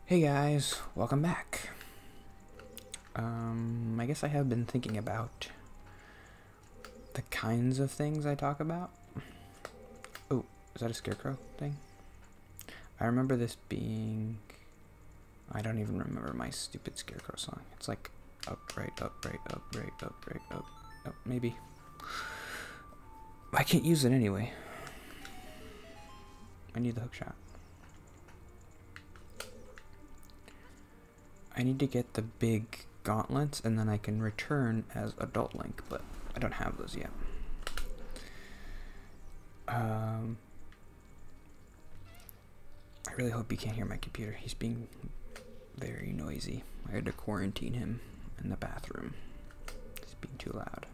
Hey guys, welcome back. I guess I have been thinking about the kinds of things I talk about. Oh, is that a scarecrow thing? I remember this being... I don't even remember my stupid scarecrow song. It's like up, right, up, right, up, right, up, right, up, maybe. I can't use it anyway. I need the hook shot. I need to get the big gauntlets and then I can return as Adult Link, but I don't have those yet. I really hope you can't hear my computer. He's being very noisy. I had to quarantine him in the bathroom. He's being too loud.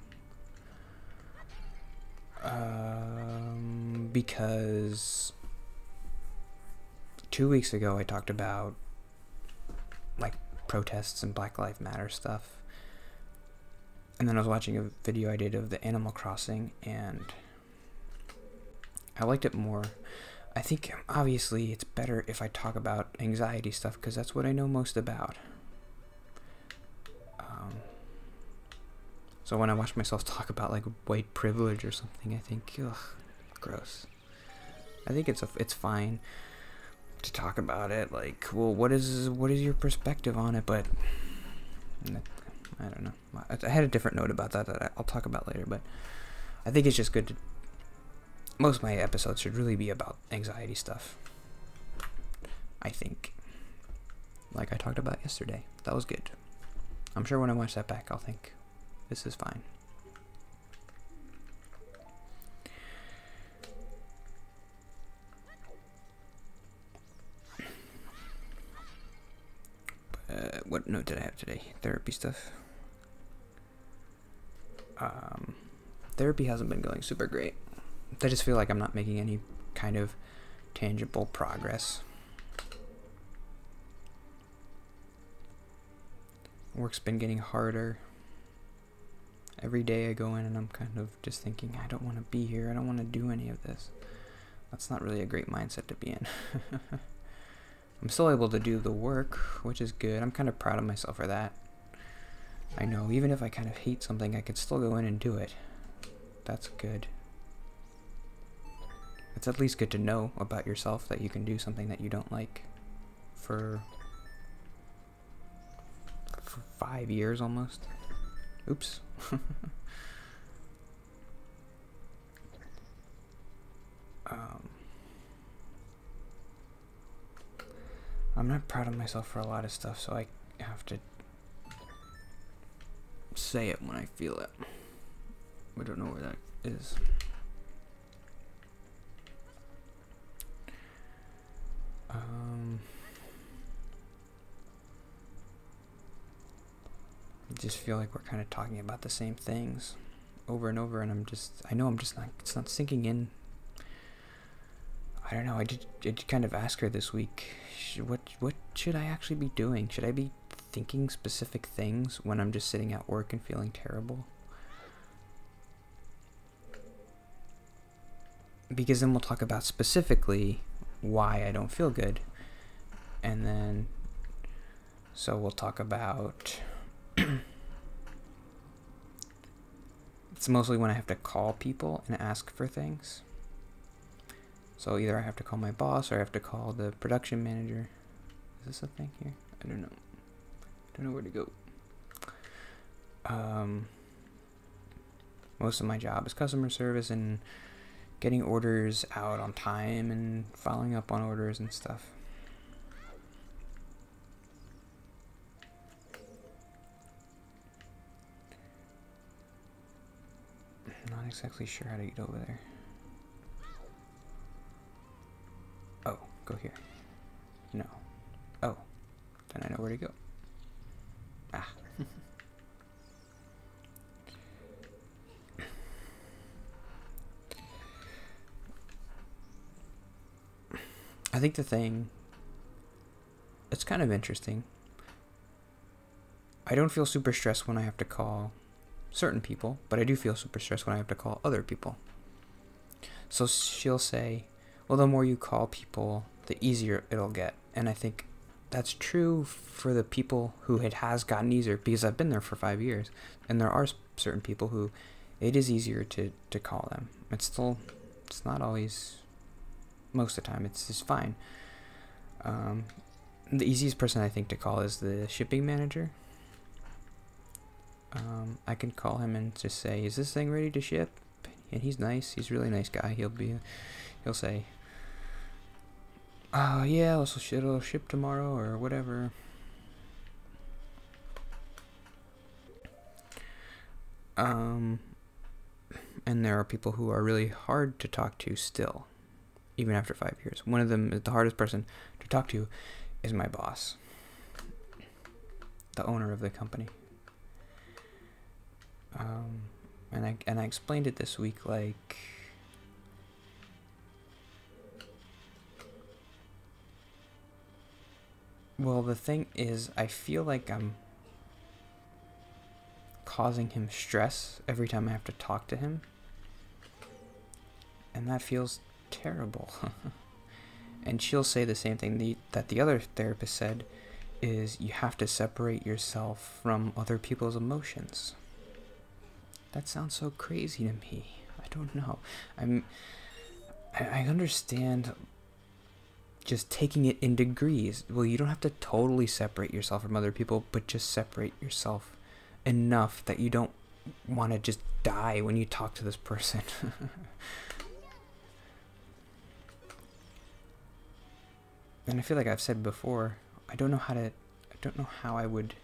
Because 2 weeks ago I talked about like protests and Black Lives Matter stuff, and then I was watching a video I did of the Animal Crossing and I liked it more. I think obviously it's better if I talk about anxiety stuff because that's what I know most about. So when I watch myself talk about like white privilege or something, I think, ugh, gross. I think it's fine to talk about it, like, well, what is your perspective on it, but I don't know. I had a different note about that I'll talk about later, but I think it's just good to, most of my episodes should really be about anxiety stuff, I think, like I talked about yesterday. That was good. I'm sure when I watch that back I'll think this is fine. What note did I have today? Therapy stuff. Therapy hasn't been going super great. I just feel like I'm not making any kind of tangible progress. Work's been getting harder. Every day I go in and I'm kind of just thinking, I don't want to be here. I don't want to do any of this. That's not really a great mindset to be in. I'm still able to do the work, which is good. I'm kind of proud of myself for that. I know, even if I kind of hate something, I could still go in and do it. That's good. It's at least good to know about yourself that you can do something that you don't like for 5 years almost. Oops. I'm not proud of myself for a lot of stuff, so I have to say it when I feel it. I don't know where that is. I just feel like we're kind of talking about the same things over and over, and I know I'm just not, it's not sinking in. I don't know, I did kind of ask her this week, what should I actually be doing? Should I be thinking specific things when I'm just sitting at work and feeling terrible? Because then we'll talk about specifically why I don't feel good. And then, so we'll talk about, it's mostly when I have to call people and ask for things. So either I have to call my boss or I have to call the production manager. Is this a thing here? I don't know. I don't know where to go. Most of my job is customer service and getting orders out on time and following up on orders and stuff. I'm not exactly sure how to get over there. Oh, go here. No. Oh, then I know where to go. Ah. I think the thing, it's kind of interesting. I don't feel super stressed when I have to call certain people, but I do feel super stressed when I have to call other people. So she'll say, well, the more you call people, the easier it'll get. And I think that's true for the people who it has gotten easier, because I've been there for 5 years, and there are certain people who it is easier to call them. It's not always, most of the time, it's just fine. The easiest person I think to call is the shipping manager. I can call him and just say, is this thing ready to ship? And he's nice. He's a really nice guy. He'll say, yeah, it'll ship tomorrow or whatever. And there are people who are really hard to talk to still, even after 5 years. One of them, the hardest person to talk to, is my boss, the owner of the company. And I explained it this week, like, well, the thing is, I feel like I'm causing him stress every time I have to talk to him, and that feels terrible. And she'll say the same thing that the other therapist said, is you have to separate yourself from other people's emotions. That sounds so crazy to me. I don't know. I understand just taking it in degrees. Well, you don't have to totally separate yourself from other people, but just separate yourself enough that you don't want to just die when you talk to this person. And I feel like I've said before, I don't know how I would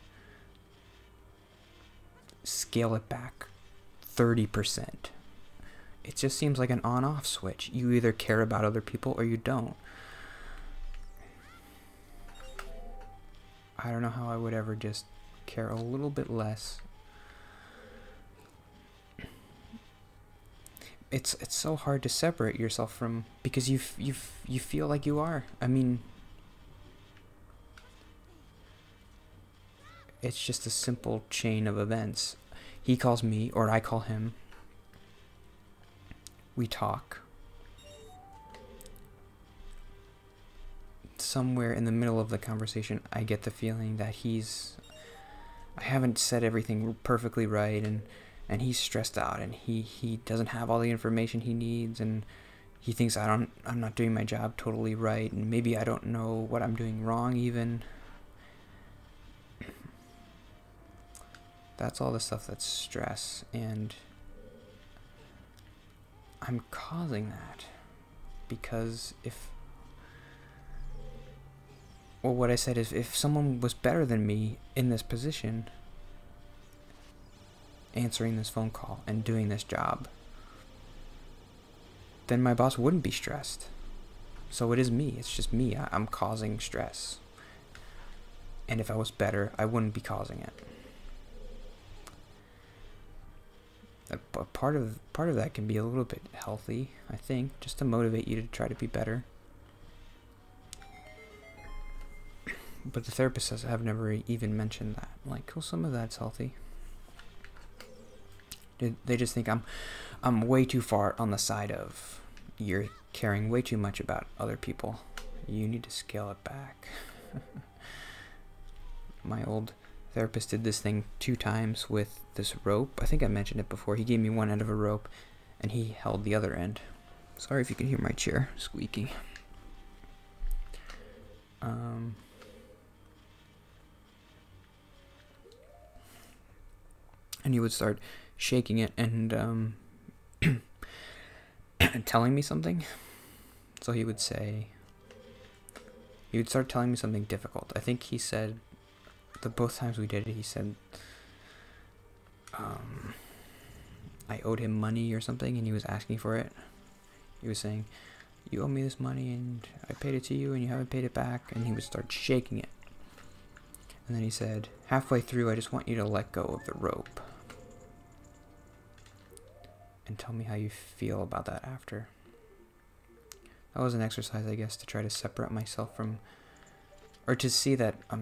scale it back 30%. It just seems like an on-off switch. You either care about other people or you don't. I don't know how I would ever just care a little bit less. It's so hard to separate yourself from, because you feel like you are. I mean, it's just a simple chain of events. He calls me, or I call him. We talk. Somewhere in the middle of the conversation, I get the feeling that I haven't said everything perfectly right, and he's stressed out, and he doesn't have all the information he needs, and he thinks I'm not doing my job totally right, and maybe I don't know what I'm doing wrong even. That's all the stuff that's stress, and I'm causing that because what I said is, if someone was better than me in this position, answering this phone call and doing this job, then my boss wouldn't be stressed. So it is me. It's just me. I'm causing stress. And if I was better, I wouldn't be causing it. But part of that can be a little bit healthy, I think, just to motivate you to try to be better. But the therapist says I've never even mentioned that. Like, well, some of that's healthy. They just think I'm way too far on the side of, you're caring way too much about other people. You need to scale it back. My old therapist did this thing 2 times with this rope. I think I mentioned it before. He gave me one end of a rope, and he held the other end. Sorry if you can hear my chair squeaking. And he would start shaking it and telling me something. So he would start telling me something difficult. I think he said, both times we did it, he said I owed him money or something, and he was asking for it. He was saying, you owe me this money, and I paid it to you, and you haven't paid it back. And he would start shaking it. And then he said, halfway through, I just want you to let go of the rope. And tell me how you feel about that after. That was an exercise, I guess, to try to separate myself from, or to see that I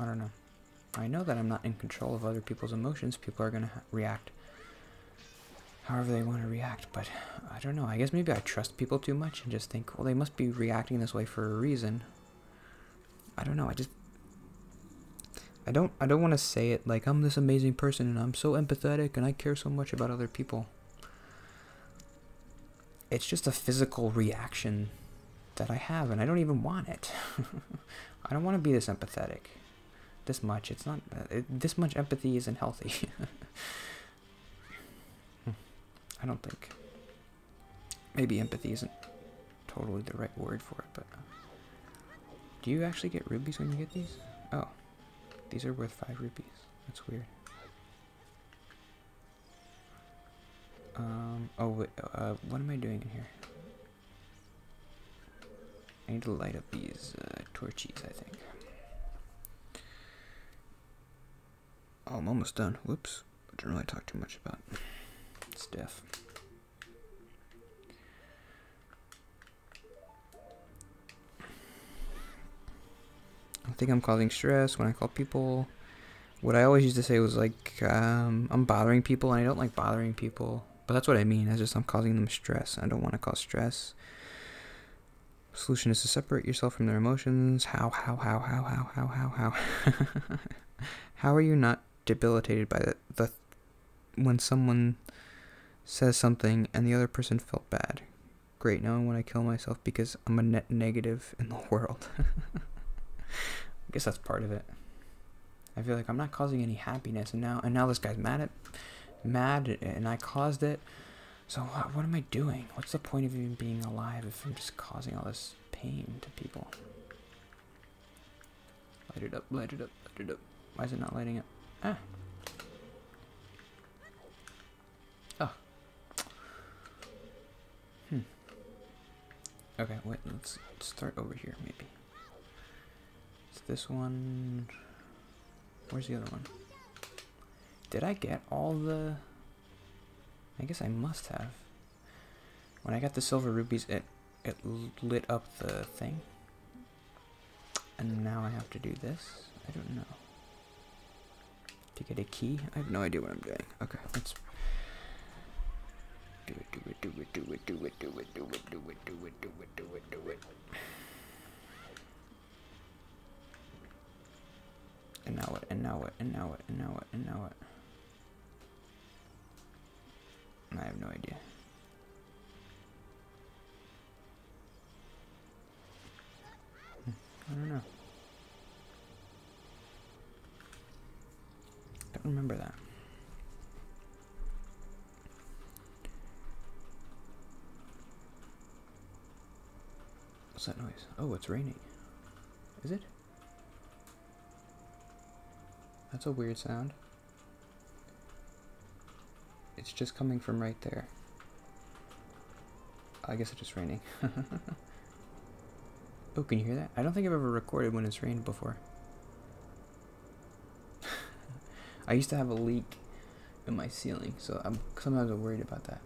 don't know. I know that I'm not in control of other people's emotions. People are going to react however they want to react. But I don't know. I guess maybe I trust people too much and just think, well, they must be reacting this way for a reason. I don't know. I don't want to say it like I'm this amazing person and I'm so empathetic and I care so much about other people. It's just a physical reaction that I have, and I don't even want it. I don't want to be this empathetic. This much. It's not. This much empathy isn't healthy. I don't think. Maybe empathy isn't totally the right word for it, but... Do you actually get rubies when you get these? Oh. These are worth 5 rupees. That's weird. Oh, wait, what am I doing in here? I need to light up these torches, I think. Oh, I'm almost done. Whoops. I didn't really talk too much about stuff. I think I'm causing stress when I call people. What I always used to say was like, I'm bothering people, and I don't like bothering people. But that's what I mean. It's just I'm causing them stress. I don't want to cause stress. Solution is to separate yourself from their emotions. How? How are you not debilitated by the when someone says something and the other person felt bad? Great, now I want to kill myself because I'm a net negative in the world. I guess that's part of it. I feel like I'm not causing any happiness, and now this guy's mad, and I caused it. So what am I doing? What's the point of even being alive if I'm just causing all this pain to people? Light it up, light it up, light it up. Why is it not lighting up? Ah. Oh. Okay, wait, let's start over here, maybe. It's this one. Where's the other one? Did I get all the... I guess I must have. When I got the silver rubies, it lit up the thing. And now I have to do this? I don't know. To get a key? I have no idea what I'm doing. Okay, let's... Do it, do it, do it, do it, do it, do it, do it, do it, do it, do it, do it, do it. And now what, and now what, and now what, and now what, and now what? I have no idea. I don't know. Don't remember that. What's that noise? Oh, it's raining. Is it? That's a weird sound. It's just coming from right there. I guess it's just raining. Oh, can you hear that? I don't think I've ever recorded when it's rained before. I used to have a leak in my ceiling, so I'm sometimes worried about that.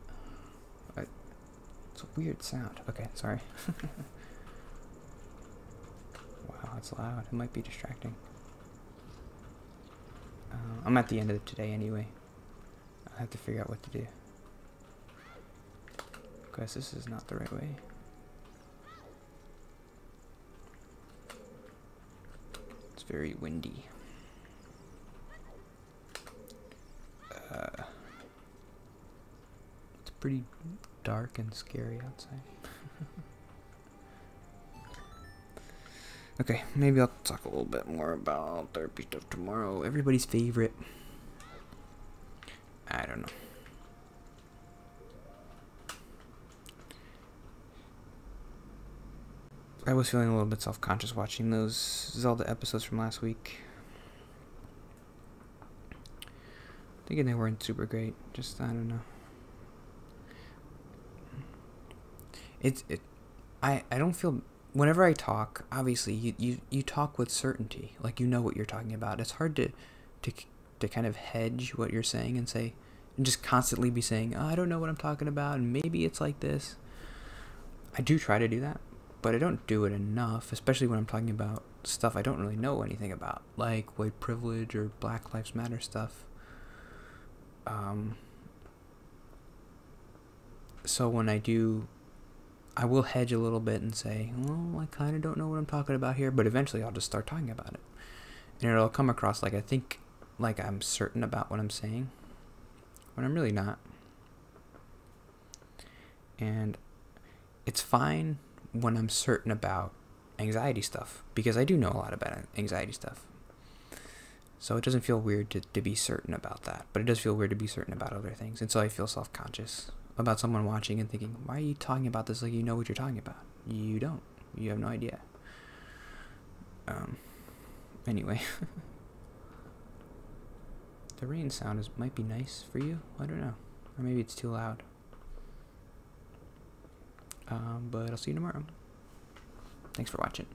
It's a weird sound. Okay, sorry. Wow, that's loud. It might be distracting. I'm at the end of today anyway. I have to figure out what to do. Because this is not the right way. It's very windy. It's pretty dark and scary outside. Okay, maybe I'll talk a little bit more about therapy stuff tomorrow. Everybody's favorite. I don't know. I was feeling a little bit self-conscious watching those Zelda episodes from last week. Thinking they weren't super great. Just, I don't know. I don't feel... Whenever I talk, obviously, you talk with certainty. Like, you know what you're talking about. It's hard to kind of hedge what you're saying and say... And just constantly be saying, oh, I don't know what I'm talking about, and maybe it's like this. I do try to do that, but I don't do it enough, especially when I'm talking about stuff I don't really know anything about, like white privilege or Black Lives Matter stuff. So when I do, I will hedge a little bit and say, well, I kind of don't know what I'm talking about here, but eventually I'll just start talking about it. And it'll come across like I think, like I'm certain about what I'm saying, when I'm really not. And it's fine when I'm certain about anxiety stuff, because I do know a lot about anxiety stuff. So it doesn't feel weird to be certain about that, but it does feel weird to be certain about other things. And so I feel self-conscious about someone watching and thinking, why are you talking about this like you know what you're talking about? You don't. You have no idea. Anyway. The rain sound might be nice for you. I don't know. Or maybe it's too loud. But I'll see you tomorrow. Thanks for watching.